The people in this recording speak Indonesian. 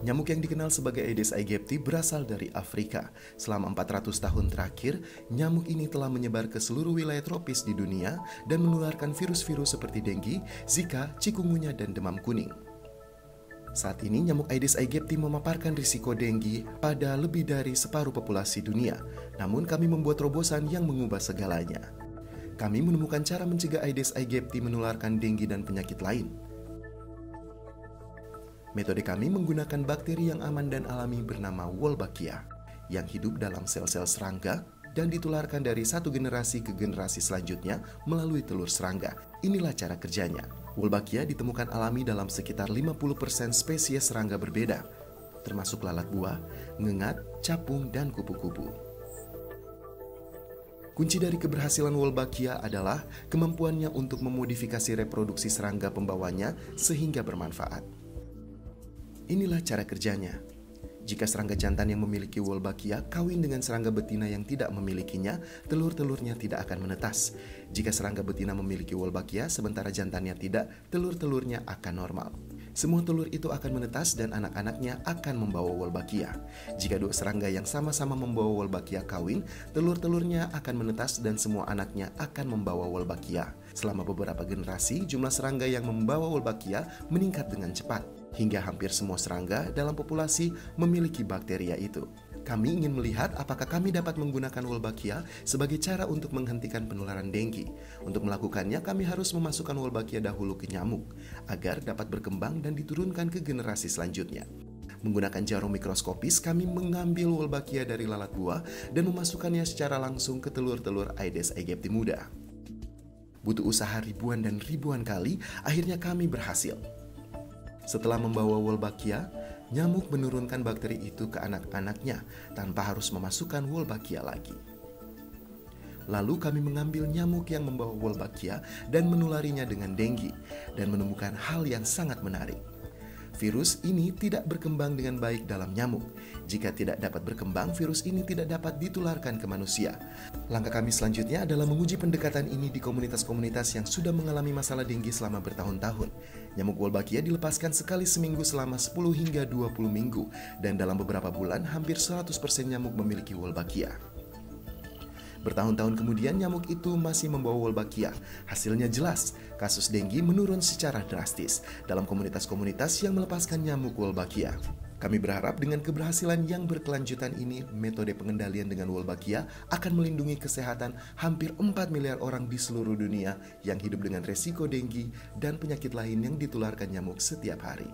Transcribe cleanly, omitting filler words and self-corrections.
Nyamuk yang dikenal sebagai Aedes aegypti berasal dari Afrika. Selama 400 tahun terakhir, nyamuk ini telah menyebar ke seluruh wilayah tropis di dunia dan menularkan virus-virus seperti dengue, Zika, chikungunya, dan demam kuning. Saat ini, nyamuk Aedes aegypti memaparkan risiko dengue pada lebih dari separuh populasi dunia. Namun, kami membuat terobosan yang mengubah segalanya. Kami menemukan cara mencegah Aedes aegypti menularkan dengue dan penyakit lain. Metode kami menggunakan bakteri yang aman dan alami bernama Wolbachia, yang hidup dalam sel-sel serangga dan ditularkan dari satu generasi ke generasi selanjutnya melalui telur serangga. Inilah cara kerjanya. Wolbachia ditemukan alami dalam sekitar 50% spesies serangga berbeda, termasuk lalat buah, ngengat, capung, dan kupu-kupu. Kunci dari keberhasilan Wolbachia adalah kemampuannya untuk memodifikasi reproduksi serangga pembawanya sehingga bermanfaat. Inilah cara kerjanya. Jika serangga jantan yang memiliki Wolbachia kawin dengan serangga betina yang tidak memilikinya, telur-telurnya tidak akan menetas. Jika serangga betina memiliki Wolbachia sementara jantannya tidak, telur-telurnya akan normal. Semua telur itu akan menetas dan anak-anaknya akan membawa Wolbachia. Jika dua serangga yang sama-sama membawa Wolbachia kawin, telur-telurnya akan menetas dan semua anaknya akan membawa Wolbachia. Selama beberapa generasi, jumlah serangga yang membawa Wolbachia meningkat dengan cepat, hingga hampir semua serangga dalam populasi memiliki bakteria itu. Kami ingin melihat apakah kami dapat menggunakan Wolbachia sebagai cara untuk menghentikan penularan dengue. Untuk melakukannya, kami harus memasukkan Wolbachia dahulu ke nyamuk, agar dapat berkembang dan diturunkan ke generasi selanjutnya. Menggunakan jarum mikroskopis, kami mengambil Wolbachia dari lalat buah dan memasukkannya secara langsung ke telur-telur Aedes aegypti muda. Butuh usaha ribuan dan ribuan kali, akhirnya kami berhasil. Setelah membawa Wolbachia, nyamuk menurunkan bakteri itu ke anak-anaknya tanpa harus memasukkan Wolbachia lagi. Lalu kami mengambil nyamuk yang membawa Wolbachia dan menularinya dengan dengue dan menemukan hal yang sangat menarik. Virus ini tidak berkembang dengan baik dalam nyamuk. Jika tidak dapat berkembang, virus ini tidak dapat ditularkan ke manusia. Langkah kami selanjutnya adalah menguji pendekatan ini di komunitas-komunitas yang sudah mengalami masalah dengue selama bertahun-tahun. Nyamuk Wolbachia dilepaskan sekali seminggu selama 10 hingga 20 minggu, dan dalam beberapa bulan hampir 100% nyamuk memiliki Wolbachia. Bertahun-tahun kemudian nyamuk itu masih membawa Wolbachia. Hasilnya jelas, kasus dengue menurun secara drastis dalam komunitas-komunitas yang melepaskan nyamuk Wolbachia. Kami berharap dengan keberhasilan yang berkelanjutan ini, metode pengendalian dengan Wolbachia akan melindungi kesehatan hampir 4 miliar orang di seluruh dunia yang hidup dengan resiko dengue dan penyakit lain yang ditularkan nyamuk setiap hari.